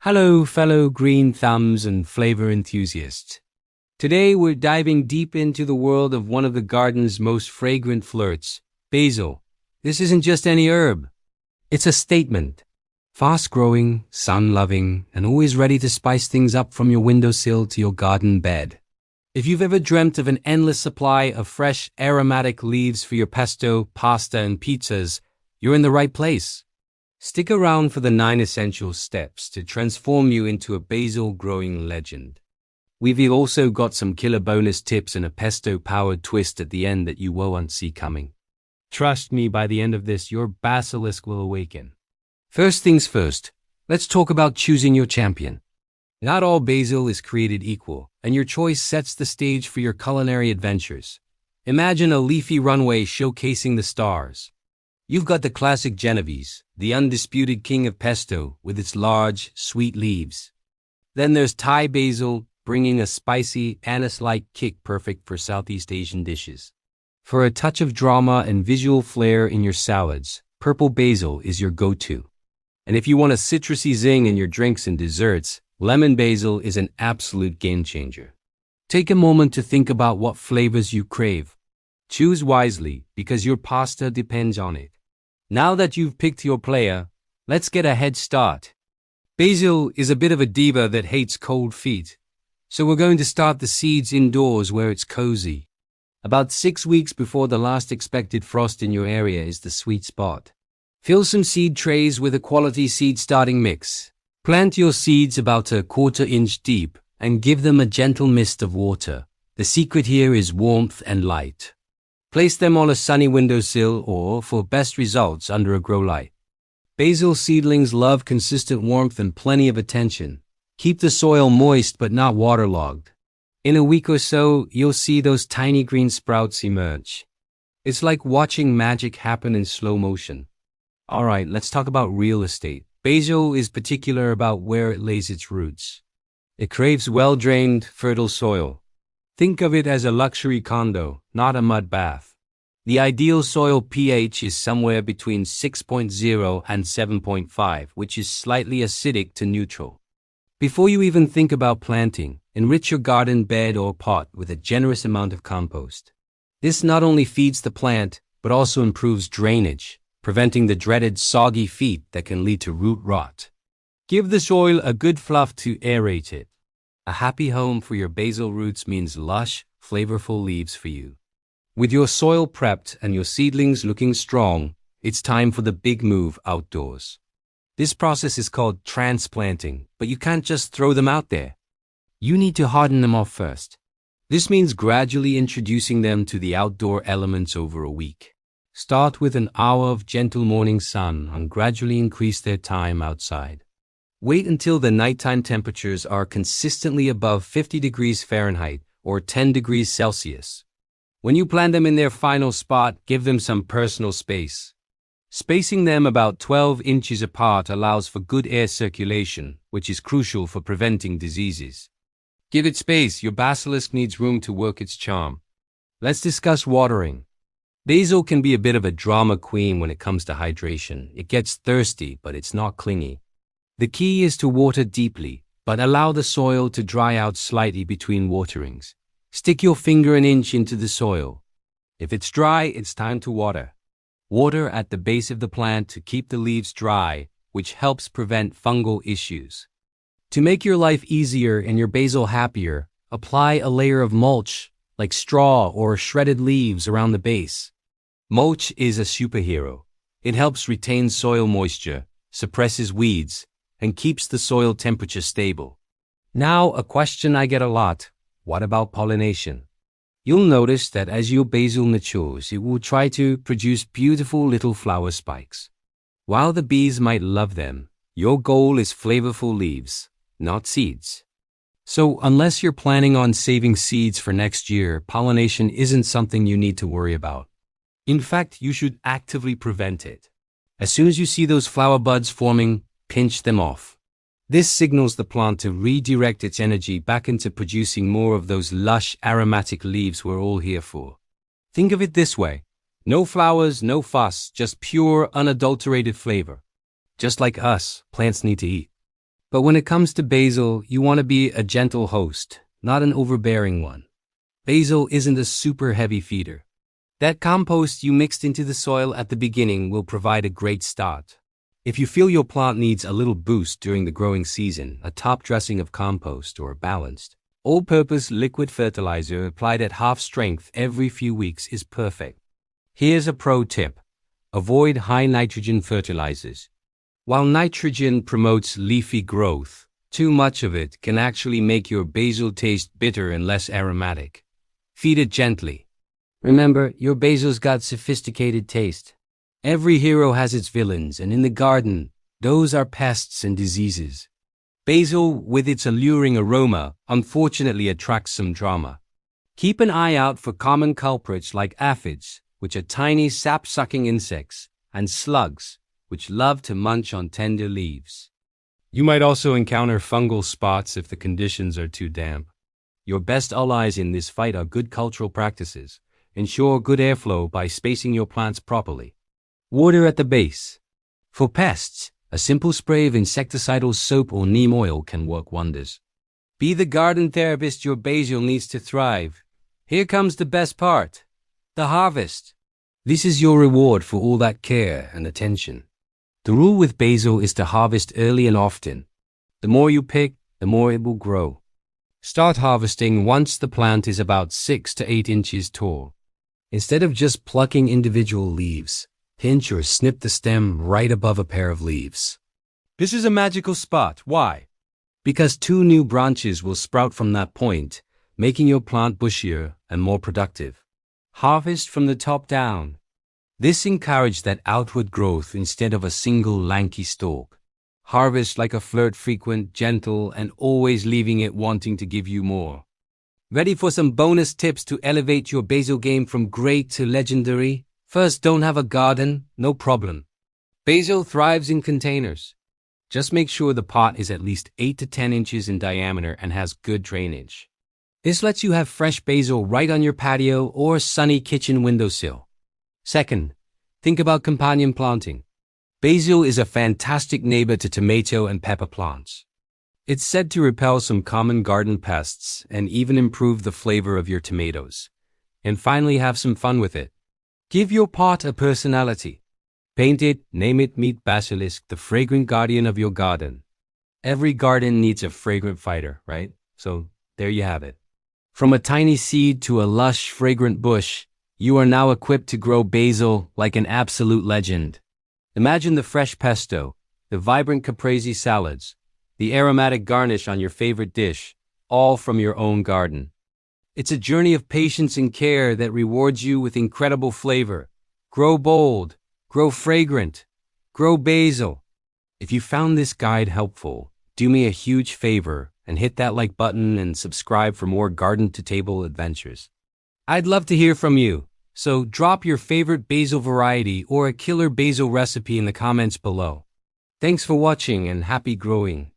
Hello, fellow green thumbs and flavor enthusiasts. Today we're diving deep into the world of one of the garden's most fragrant flirts, basil. This isn't just any herb. It's a statement. Fast-growing, sun-loving, and always ready to spice things up from your windowsill to your garden bed. If you've ever dreamt of an endless supply of fresh, aromatic leaves for your pesto, pasta, and pizzas, you're in the right place. Stick around for the 9 essential steps to transform you into a basil growing legend. We've also got some killer bonus tips and a pesto-powered twist at the end that you won't see coming. Trust me, by the end of this, your basilisk will awaken. First things first, let's talk about choosing your champion. Not all basil is created equal, and your choice sets the stage for your culinary adventures. Imagine a leafy runway showcasing the stars. You've got the classic Genovese, the undisputed king of pesto, with its large, sweet leaves. Then there's Thai basil, bringing a spicy, anise-like kick perfect for Southeast Asian dishes. For a touch of drama and visual flair in your salads, purple basil is your go-to. And if you want a citrusy zing in your drinks and desserts, lemon basil is an absolute game-changer. Take a moment to think about what flavors you crave. Choose wisely, because your pasta depends on it. Now that you've picked your player, let's get a head start. Basil is a bit of a diva that hates cold feet, so we're going to start the seeds indoors where it's cozy. About 6 weeks before the last expected frost in your area is the sweet spot. Fill some seed trays with a quality seed starting mix. Plant your seeds about a 1/4 inch deep and give them a gentle mist of water. The secret here is warmth and light. Place them on a sunny windowsill or, for best results, under a grow light. Basil seedlings love consistent warmth and plenty of attention. Keep the soil moist but not waterlogged. In a week or so, you'll see those tiny green sprouts emerge. It's like watching magic happen in slow motion. Alright, let's talk about real estate. Basil is particular about where it lays its roots. It craves well-drained, fertile soil. Think of it as a luxury condo, not a mud bath. The ideal soil pH is somewhere between 6.0 and 7.5, which is slightly acidic to neutral. Before you even think about planting, enrich your garden bed or pot with a generous amount of compost. This not only feeds the plant, but also improves drainage, preventing the dreaded soggy feet that can lead to root rot. Give the soil a good fluff to aerate it. A happy home for your basil roots means lush, flavorful leaves for you. With your soil prepped and your seedlings looking strong, it's time for the big move outdoors. This process is called transplanting, but you can't just throw them out there. You need to harden them off first. This means gradually introducing them to the outdoor elements over a week. Start with an hour of gentle morning sun and gradually increase their time outside. Wait until the nighttime temperatures are consistently above 50 degrees Fahrenheit or 10 degrees Celsius. When you plant them in their final spot, give them some personal space. Spacing them about 12 inches apart allows for good air circulation, which is crucial for preventing diseases. Give it space, your basilisk needs room to work its charm. Let's discuss watering. Basil can be a bit of a drama queen when it comes to hydration. It gets thirsty, but it's not clingy. The key is to water deeply, but allow the soil to dry out slightly between waterings. Stick your finger an inch into the soil. If it's dry, it's time to water. Water at the base of the plant to keep the leaves dry, which helps prevent fungal issues. To make your life easier and your basil happier, apply a layer of mulch, like straw or shredded leaves around the base. Mulch is a superhero. It helps retain soil moisture, suppresses weeds, and keeps the soil temperature stable. Now, a question I get a lot: what about pollination? You'll notice that as your basil matures, it will try to produce beautiful little flower spikes. While the bees might love them, your goal is flavorful leaves, not seeds. So, unless you're planning on saving seeds for next year, pollination isn't something you need to worry about. In fact, you should actively prevent it. As soon as you see those flower buds forming, pinch them off. This signals the plant to redirect its energy back into producing more of those lush, aromatic leaves we're all here for. Think of it this way: no flowers, no fuss, just pure, unadulterated flavor. Just like us, plants need to eat. But when it comes to basil, you want to be a gentle host, not an overbearing one. Basil isn't a super heavy feeder. That compost you mixed into the soil at the beginning will provide a great start. If you feel your plant needs a little boost during the growing season, a top dressing of compost or balanced, all-purpose liquid fertilizer applied at half strength every few weeks is perfect. Here's a pro tip. Avoid high nitrogen fertilizers. While nitrogen promotes leafy growth, too much of it can actually make your basil taste bitter and less aromatic. Feed it gently. Remember, your basil's got sophisticated taste. Every hero has its villains, and in the garden, those are pests and diseases. Basil, with its alluring aroma, unfortunately attracts some drama. Keep an eye out for common culprits like aphids, which are tiny sap-sucking insects, and slugs, which love to munch on tender leaves. You might also encounter fungal spots if the conditions are too damp. Your best allies in this fight are good cultural practices. Ensure good airflow by spacing your plants properly. Water at the base. For pests, a simple spray of insecticidal soap or neem oil can work wonders. Be the garden therapist your basil needs to thrive. Here comes the best part, the harvest. This is your reward for all that care and attention. The rule with basil is to harvest early and often. The more you pick, the more it will grow. Start harvesting once the plant is about 6 to 8 inches tall. Instead of just plucking individual leaves, pinch or snip the stem right above a pair of leaves. This is a magical spot. Why? Because 2 new branches will sprout from that point, making your plant bushier and more productive. Harvest from the top down. This encourages that outward growth instead of a single lanky stalk. Harvest like a flirt, frequent, gentle, and always leaving it wanting to give you more. Ready for some bonus tips to elevate your basil game from great to legendary? First, don't have a garden? No problem. Basil thrives in containers. Just make sure the pot is at least 8 to 10 inches in diameter and has good drainage. This lets you have fresh basil right on your patio or sunny kitchen windowsill. Second, think about companion planting. Basil is a fantastic neighbor to tomato and pepper plants. It's said to repel some common garden pests and even improve the flavor of your tomatoes. And finally, have some fun with it. Give your pot a personality. Paint it, name it, meet Basilisk, the fragrant guardian of your garden. Every garden needs a fragrant fighter, right? So there you have it. From a tiny seed to a lush, fragrant bush, you are now equipped to grow basil like an absolute legend. Imagine the fresh pesto, the vibrant caprese salads, the aromatic garnish on your favorite dish, all from your own garden. It's a journey of patience and care that rewards you with incredible flavor. Grow bold, grow fragrant, grow basil. If you found this guide helpful, do me a huge favor and hit that like button and subscribe for more garden-to-table adventures. I'd love to hear from you, so drop your favorite basil variety or a killer basil recipe in the comments below. Thanks for watching and happy growing.